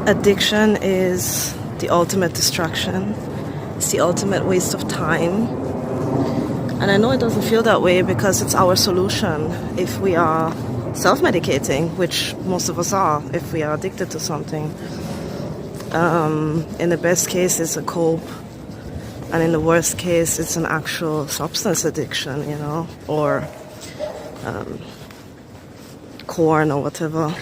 Addiction is the ultimate distraction. It's the ultimate waste of time. And I know it doesn't feel that way because it's our solution if we are self-medicating, which most of us are if we are addicted to something. In the best case, it's a cope. And in the worst case, it's an actual substance addiction, or corn or whatever.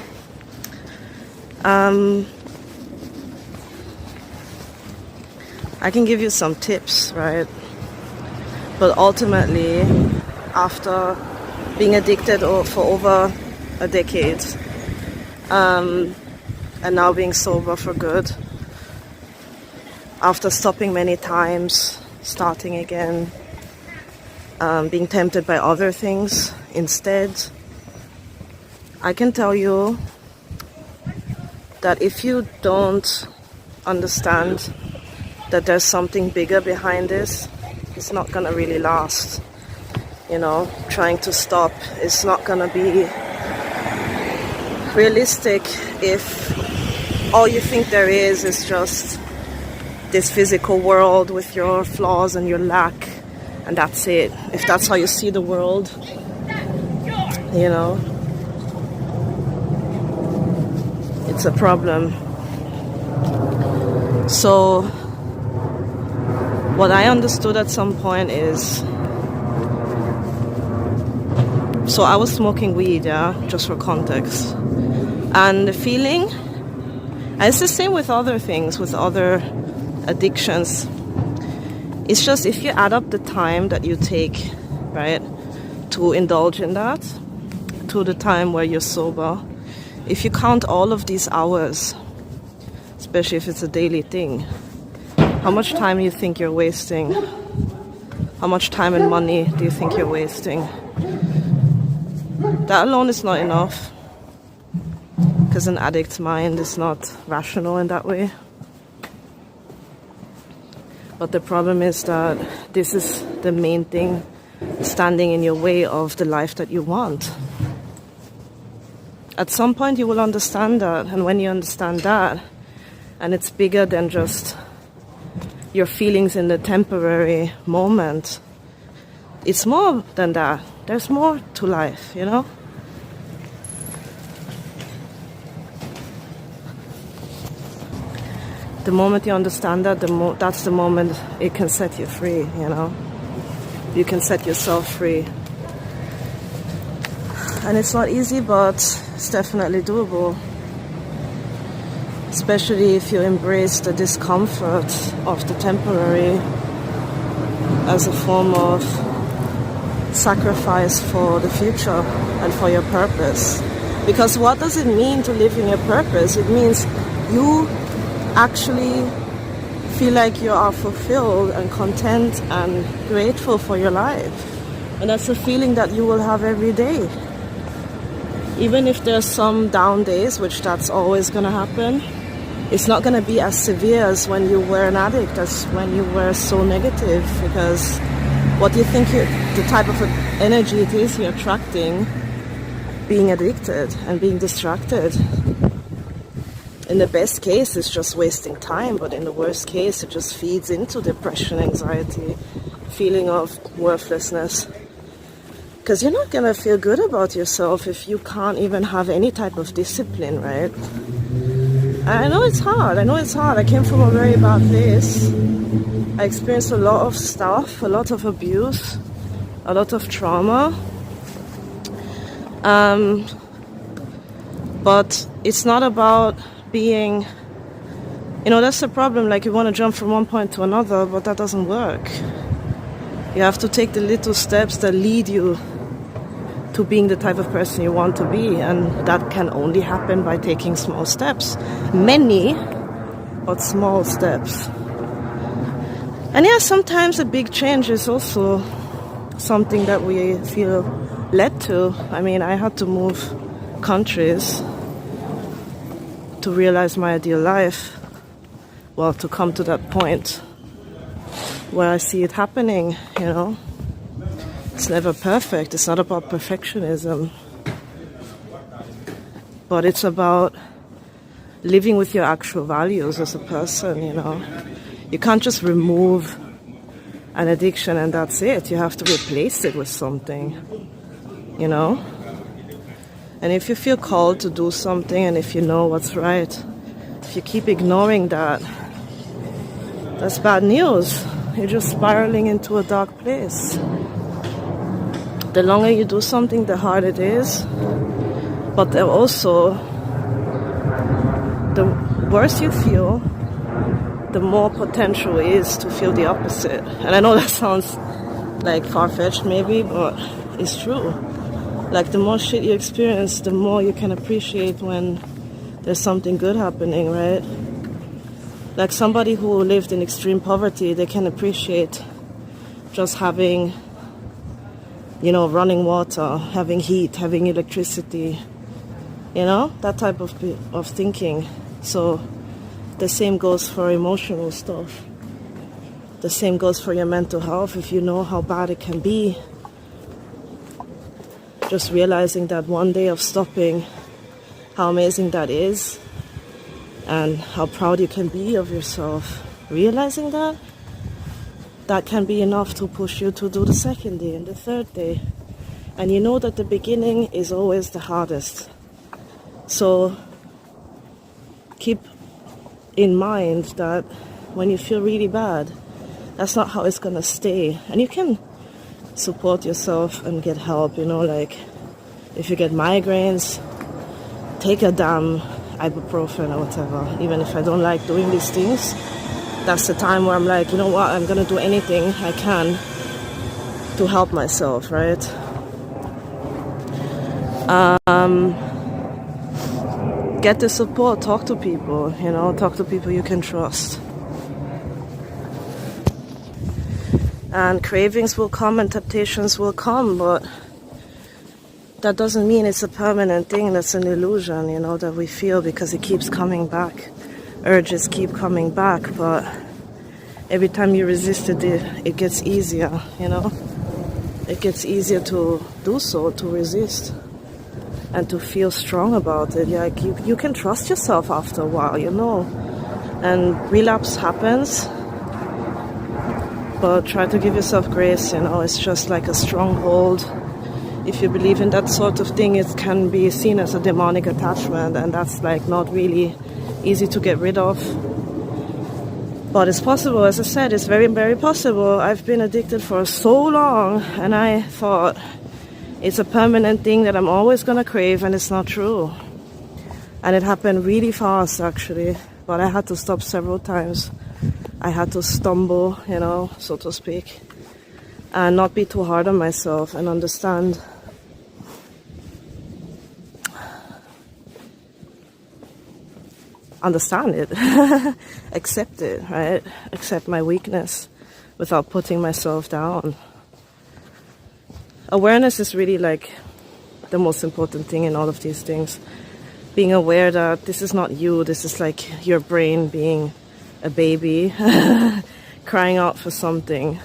I can give you some tips, right? But ultimately, after being addicted for over a decade, and now being sober for good, after stopping many times, starting again, being tempted by other things instead, I can tell you that if you don't understand that there's something bigger behind this, it's not gonna really last. Trying to stop is not gonna be realistic if all you think there is just this physical world with your flaws and your lack, and that's it. If that's how you see the world, it's a problem. So what I understood at some point is, so I was smoking weed, just for context. And the feeling, and it's the same with other things, with other addictions. It's just if you add up the time that you take, right, to indulge in that, to the time where you're sober, if you count all of these hours, especially if it's a daily thing, how much time do you think you're wasting? How much time and money do you think you're wasting? That alone is not enough, because an addict's mind is not rational in that way. But the problem is that this is the main thing standing in your way of the life that you want. At some point you will understand that, and when you understand that, and it's bigger than just your feelings in the temporary moment, it's more than that. There's more to life, The moment you understand that, that's the moment it can set you free, You can set yourself free. And it's not easy, but it's definitely doable. Especially if you embrace the discomfort of the temporary as a form of sacrifice for the future and for your purpose. Because what does it mean to live in your purpose? It means you actually feel like you are fulfilled and content and grateful for your life. And that's a feeling that you will have every day. Even if there's some down days, which that's always going to happen, it's not going to be as severe as when you were an addict, as when you were so negative, because what you think the type of energy it is you're attracting, being addicted and being distracted. In the best case, it's just wasting time, but in the worst case, it just feeds into depression, anxiety, feeling of worthlessness. Because you're not going to feel good about yourself if you can't even have any type of discipline, right? I know it's hard. I came from a very bad place. I experienced a lot of stuff, a lot of abuse, a lot of trauma. But it's not about being, that's the problem. Like, you want to jump from one point to another, but that doesn't work. You have to take the little steps that lead you to being the type of person you want to be, and that can only happen by taking small steps. Many, but small steps. And sometimes a big change is also something that we feel led to. I mean, I had to move countries to realize my ideal life. Well, to come to that point where I see it happening, It's never perfect. It's not about perfectionism. But it's about living with your actual values as a person, you know. You can't just remove an addiction and that's it. You have to replace it with something, you know. And if you feel called to do something and if you know what's right, if you keep ignoring that, that's bad news. You're just spiraling into a dark place. The longer you do something, the harder it is. But also, the worse you feel, the more potential is to feel the opposite. And I know that sounds like far-fetched maybe, but it's true. Like the more shit you experience, the more you can appreciate when there's something good happening, right? Like somebody who lived in extreme poverty, they can appreciate just having, you know, running water, having heat, having electricity, you know, that type of thinking. So the same goes for emotional stuff. The same goes for your mental health. If you know how bad it can be, just realizing that one day of stopping, how amazing that is, and how proud you can be of yourself. Realizing that can be enough to push you to do the second day and the third day. And you know that the beginning is always the hardest. So keep in mind that when you feel really bad, that's not how it's gonna stay. And you can support yourself and get help, you know, like if you get migraines, take a damn ibuprofen or whatever. Even if I don't like doing these things, that's the time where I'm like, you know what, I'm gonna do anything I can to help myself, right? Get the support, talk to people, you know, talk to people you can trust. And cravings will come and temptations will come, but that doesn't mean it's a permanent thing. That's an illusion, you know, that we feel because it keeps coming back. Urges keep coming back, but every time you resist it, it gets easier, you know. It gets easier to do so, to resist, and to feel strong about it. Like you can trust yourself after a while, you know. And relapse happens, but try to give yourself grace, you know. It's just like a stronghold. If you believe in that sort of thing, it can be seen as a demonic attachment, and that's like not really easy to get rid of. But it's possible, as I said, it's very, very possible. I've been addicted for so long, and I thought it's a permanent thing that I'm always gonna crave, and it's not true. And it happened really fast, actually, but I had to stop several times. I had to stumble, you know, so to speak, and not be too hard on myself and understand it, accept it, right? Accept my weakness without putting myself down. Awareness is really like the most important thing in all of these things. Being aware that this is not you, this is like your brain being a baby crying out for something,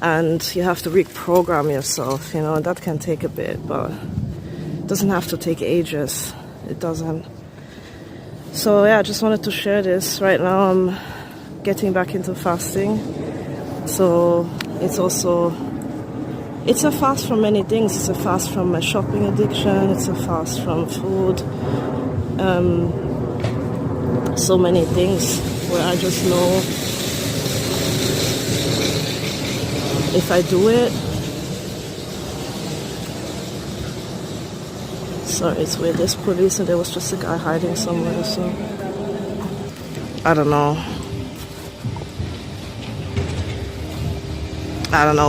and you have to reprogram yourself, you know, and that can take a bit, but it doesn't have to take ages. It doesn't. So yeah, I just wanted to share this. Right now I'm getting back into fasting, so it's a fast from many things. It's a fast from my shopping addiction, it's a fast from food, so many things where I just know if I do it. Sorry, it's weird. There's police and there was just a guy hiding somewhere, so I don't know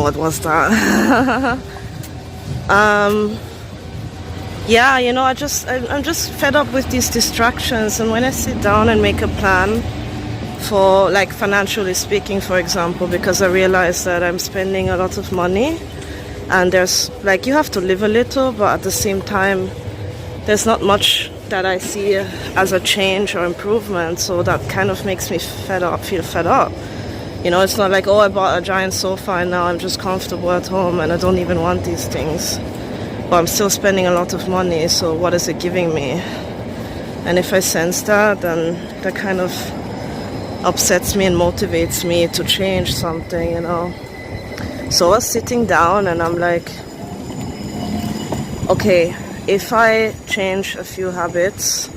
what was that. Yeah, you know, I'm just fed up with these distractions, and when I sit down and make a plan for, like, financially speaking, for example, because I realize that I'm spending a lot of money, and there's, like, you have to live a little, but at the same time there's not much that I see as a change or improvement, so that kind of makes me feel fed up. You know, it's not like, oh, I bought a giant sofa and now I'm just comfortable at home and I don't even want these things. But I'm still spending a lot of money, so what is it giving me? And if I sense that, then that kind of upsets me and motivates me to change something, you know. So I was sitting down and I'm like, okay, if I change a few habits,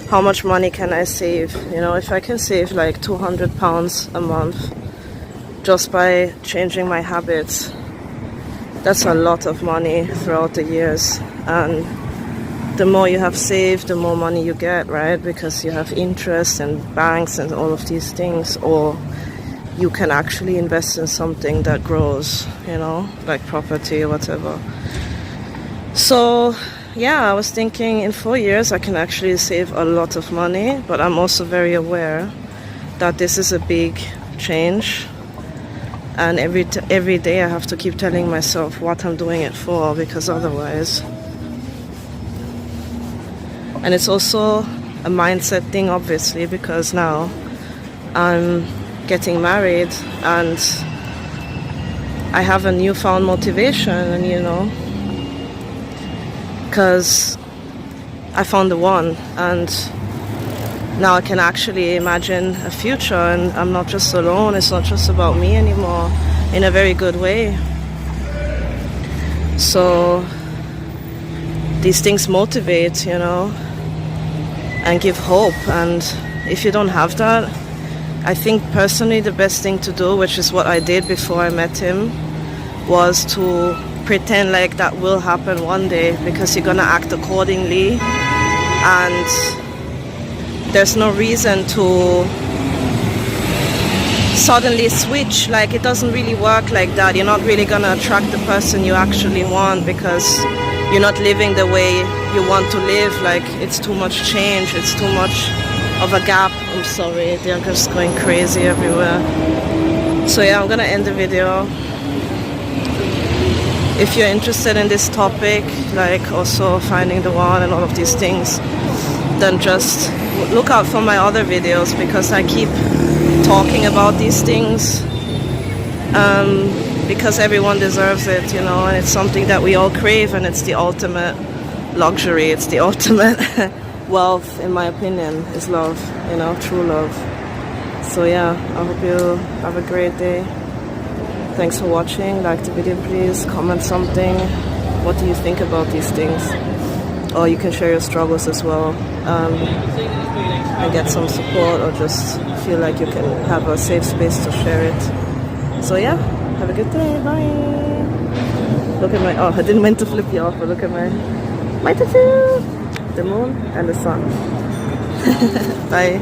how much money can I save? You know, if I can save like £200 a month just by changing my habits, that's a lot of money throughout the years. And the more you have saved, the more money you get, right? Because you have interest and banks and all of these things. Or you can actually invest in something that grows, you know, like property or whatever. So yeah, I was thinking in 4 years I can actually save a lot of money, but I'm also very aware that this is a big change. And every day I have to keep telling myself what I'm doing it for, because otherwise. And it's also a mindset thing, obviously, because now I'm getting married and I have a newfound motivation, and you know, because I found the one, and now I can actually imagine a future, and I'm not just alone. It's not just about me anymore, in a very good way. So these things motivate, you know, and give hope. And if you don't have that, I think personally the best thing to do, which is what I did before I met him, was to pretend like that will happen one day, because you're gonna act accordingly, and there's no reason to suddenly switch. Like, it doesn't really work like that. You're not really gonna attract the person you actually want, because you're not living the way you want to live. Like, it's too much change, it's too much of a gap. I'm sorry, they're just going crazy everywhere. So yeah, I'm gonna end the video. If you're interested in this topic, like also finding the one and all of these things, then just look out for my other videos, because I keep talking about these things, because everyone deserves it, you know, and it's something that we all crave, and it's the ultimate luxury, it's the ultimate wealth, in my opinion, is love, you know, true love. So yeah, I hope you have a great day. Thanks for watching. Like the video, please. Comment something. What do you think about these things? Or you can share your struggles as well, and get some support, or just feel like you can have a safe space to share it. So yeah, have a good day. Bye. Look at my, oh, I didn't mean to flip you off, but look at my tattoo. The moon and the sun. Bye.